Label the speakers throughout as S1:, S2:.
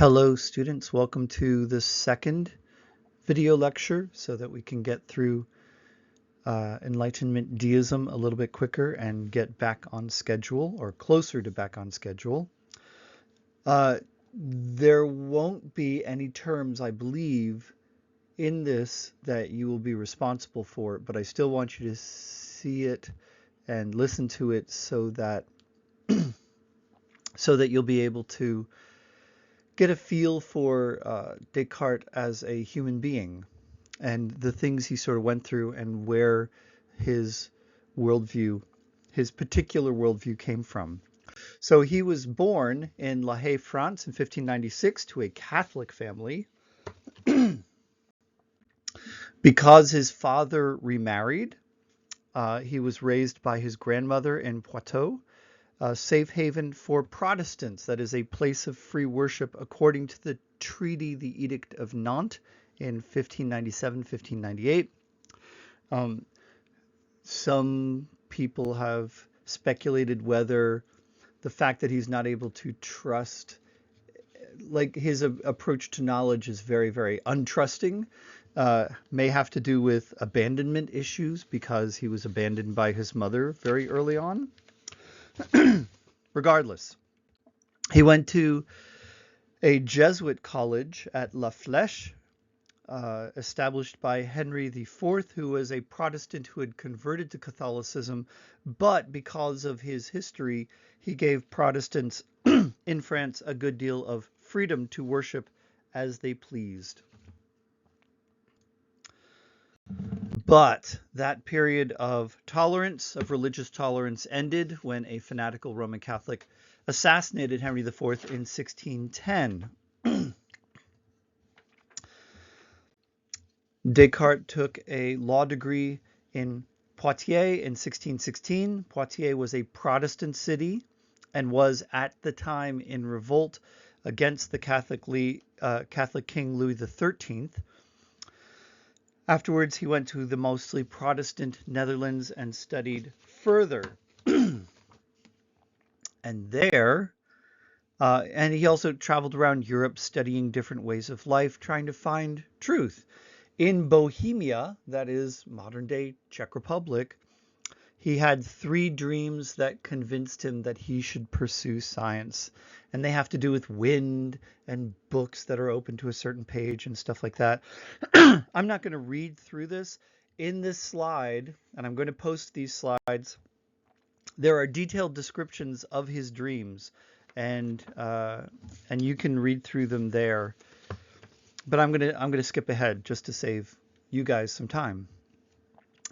S1: Hello students, welcome to the second video lecture so that we can get through Enlightenment deism a little bit quicker and get back on schedule or closer to back on schedule. There won't be any terms, I believe, in this that you will be responsible for, but I still want you to see it and listen to it so that you'll be able to get a feel for Descartes as a human being and the things he sort of went through and where his worldview, his particular worldview came from. So he was born in La Haye, France in 1596 to a Catholic family. Because his father remarried, he was raised by his grandmother in Poitou, a safe haven for Protestants, that is a place of free worship according to the treaty, the Edict of Nantes in 1597-1598. Some people have speculated whether the fact that he's not able to trust, like his approach to knowledge is very, very untrusting, may have to do with abandonment issues because he was abandoned by his mother very early on. Regardless, he went to a Jesuit college at La Flèche, established by Henry IV, who was a Protestant who had converted to Catholicism, but because of his history, he gave Protestants in France a good deal of freedom to worship as they pleased. But that period of tolerance, of religious tolerance, ended when a fanatical Roman Catholic assassinated Henry IV in 1610. Descartes took a law degree in Poitiers in 1616. Poitiers was a Protestant city and was at the time in revolt against the Catholic King Louis XIII. Afterwards, he went to the mostly Protestant Netherlands and studied further. And there, and he also traveled around Europe studying different ways of life, trying to find truth. In Bohemia, that is modern-day Czech Republic, he had 3 dreams that convinced him that he should pursue science. And they have to do with wind and books that are open to a certain page and stuff like that. I'm not going to read through this. In this slide, and I'm going to post these slides, there are detailed descriptions of his dreams, and you can read through them there. But I'm gonna skip ahead just to save you guys some time.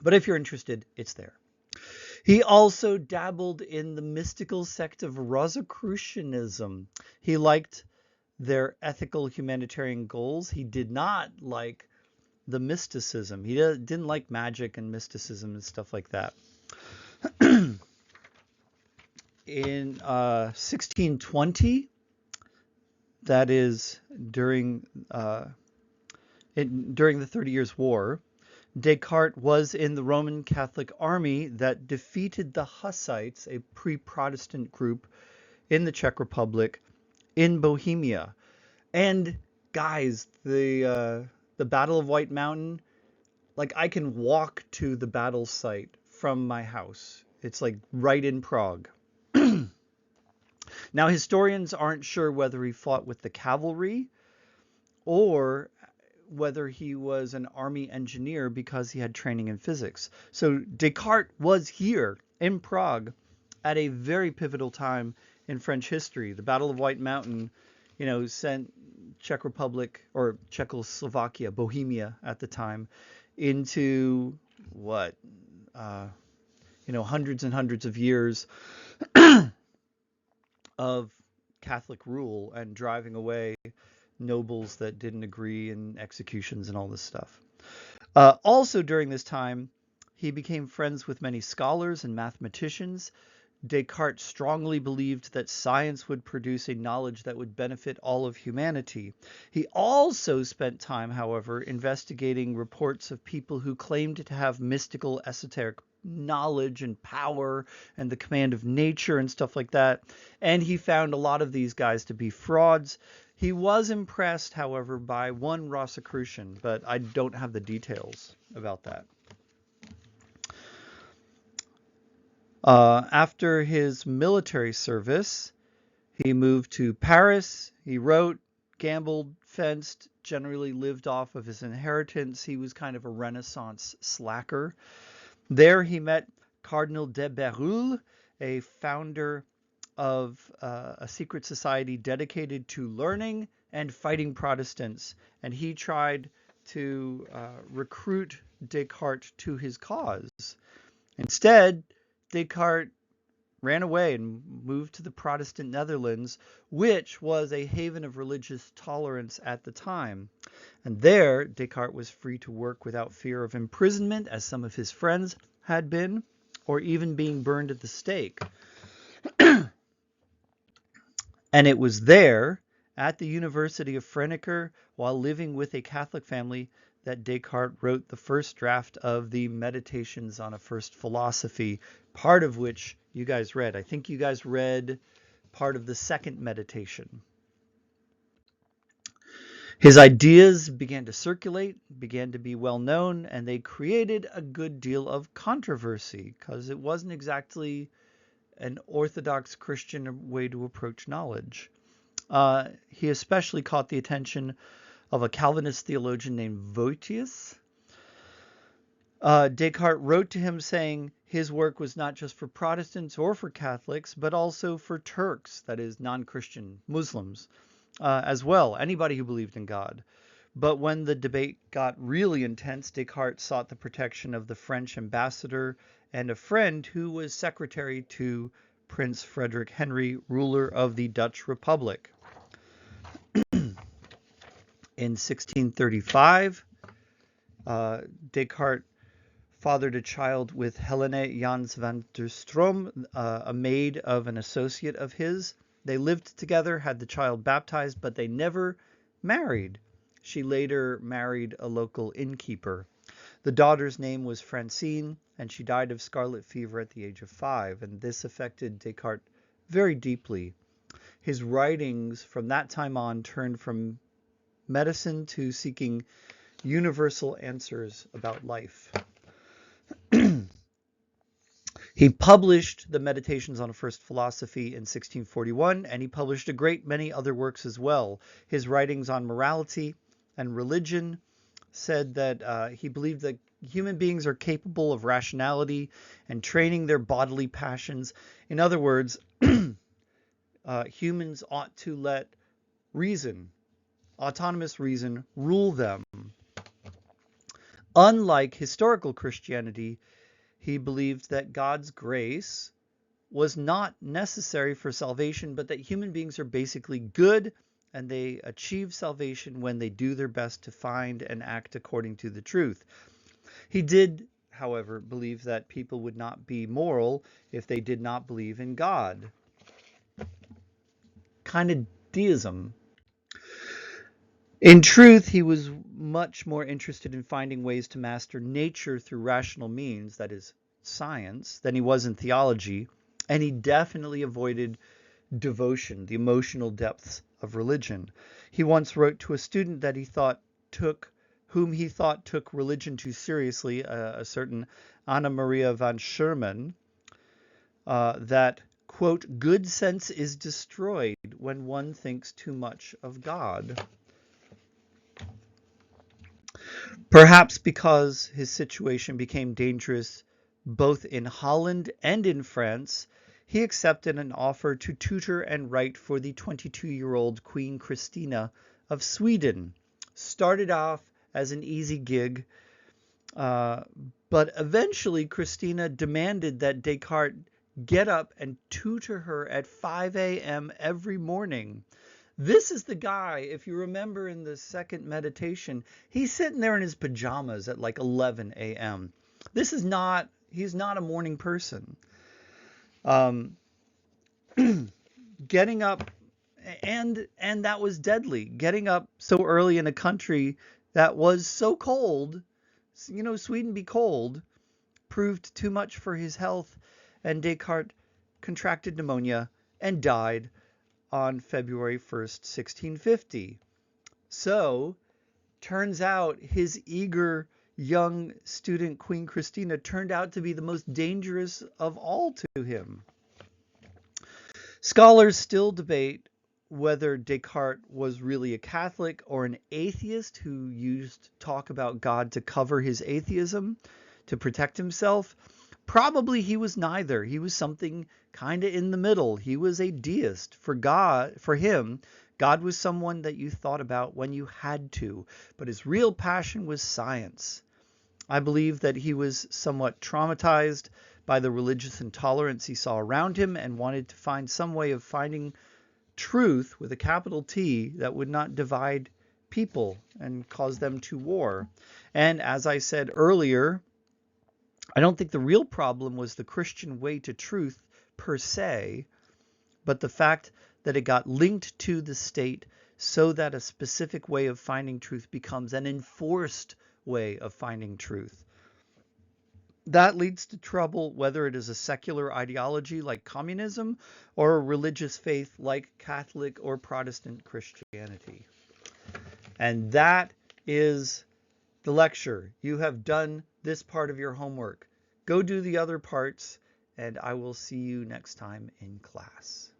S1: But if you're interested, it's there. He also dabbled in the mystical sect of Rosicrucianism. He liked their ethical humanitarian goals. He did not like the mysticism. He didn't like magic and mysticism and stuff like that. In 1620, that is during the 30 Years' War, Descartes was in the Roman Catholic army that defeated the Hussites, a pre-Protestant group in the Czech Republic, in Bohemia. And guys, the Battle of White Mountain, like I can walk to the battle site from my house. It's like right in Prague. Now, historians aren't sure whether he fought with the cavalry or whether he was an army engineer because he had training in physics. So Descartes was here in Prague at a very pivotal time in French history. The Battle of White Mountain, sent Czech Republic or Czechoslovakia, Bohemia at the time, into what, hundreds and hundreds of years of Catholic rule and driving away nobles that didn't agree and executions and all this stuff. Also during this time, he became friends with many scholars and mathematicians. Descartes strongly believed that science would produce a knowledge that would benefit all of humanity. He also spent time, however, investigating reports of people who claimed to have mystical, esoteric knowledge and power and the command of nature and stuff like that. And he found a lot of these guys to be frauds. He was impressed, however, by one Rosicrucian, but I don't have the details about that. After his military service, he moved to Paris. He wrote, gambled, fenced, generally lived off of his inheritance. He was kind of a Renaissance slacker. There he met Cardinal de Bérulle, a founder of a secret society dedicated to learning and fighting Protestants. And he tried to recruit Descartes to his cause. Instead, Descartes ran away and moved to the Protestant Netherlands, which was a haven of religious tolerance at the time. And there, Descartes was free to work without fear of imprisonment, as some of his friends had been, or even being burned at the stake. And it was there, at the University of Franeker, while living with a Catholic family, that Descartes wrote the first draft of the Meditations on a First Philosophy, part of which you guys read. I think you guys read part of the second meditation. His ideas began to circulate, began to be well known, and they created a good deal of controversy because it wasn't exactly an orthodox Christian way to approach knowledge. He especially caught the attention of a Calvinist theologian named Voetius. Descartes wrote to him saying his work was not just for Protestants or for Catholics, but also for Turks, that is, non-Christian Muslims, as well, anybody who believed in God. But when the debate got really intense, Descartes sought the protection of the French ambassador and a friend who was secretary to Prince Frederick Henry, ruler of the Dutch Republic. In 1635, Descartes fathered a child with Helene Jans van der Stroom, a maid of an associate of his. They lived together, had the child baptized, but they never married. She later married a local innkeeper. The daughter's name was Francine, and she died of scarlet fever at the age of 5, and this affected Descartes very deeply. His writings from that time on turned from medicine to seeking universal answers about life. He published the Meditations on a First Philosophy in 1641, and he published a great many other works as well. His writings on morality and religion said that he believed that human beings are capable of rationality and training their bodily passions. In other words, humans ought to let reason, autonomous reason, rule them. Unlike historical Christianity, he believed that God's grace was not necessary for salvation, but that human beings are basically good and they achieve salvation when they do their best to find and act according to the truth. He did, however, believe that people would not be moral if they did not believe in God. Kind of deism. In truth, he was much more interested in finding ways to master nature through rational means, that is, science, than he was in theology, and he definitely avoided devotion, the emotional depths of religion. He once wrote to a student that whom he thought took religion too seriously, a certain Anna Maria van Schermen, that, quote, good sense is destroyed when one thinks too much of God. Perhaps because his situation became dangerous both in Holland and in France, he accepted an offer to tutor and write for the 22-year-old Queen Christina of Sweden. Started off as an easy gig, but eventually Christina demanded that Descartes get up and tutor her at 5 a.m. every morning. This is the guy, if you remember in the second meditation, he's sitting there in his pajamas at like 11 a.m. He's not a morning person. Getting up, and that was deadly. Getting up so early in a country that was so cold, Sweden be cold, proved too much for his health, and Descartes contracted pneumonia and died on February 1st, 1650. So, turns out his eager young student, Queen Christina, turned out to be the most dangerous of all to him. Scholars still debate whether Descartes was really a Catholic or an atheist who used talk about God to cover his atheism, to protect himself. Probably he was neither. He was something kind of in the middle. He was a deist. For him, God was someone that you thought about when you had to, but his real passion was science. I believe that he was somewhat traumatized by the religious intolerance he saw around him and wanted to find some way of finding truth with a capital T that would not divide people and cause them to war. And as I said earlier, I don't think the real problem was the Christian way to truth per se, but the fact that it got linked to the state so that a specific way of finding truth becomes an enforced way of finding truth. That leads to trouble, whether it is a secular ideology like communism or a religious faith like Catholic or Protestant Christianity. And that is the lecture. You have done this part of your homework. Go do the other parts, and I will see you next time in class.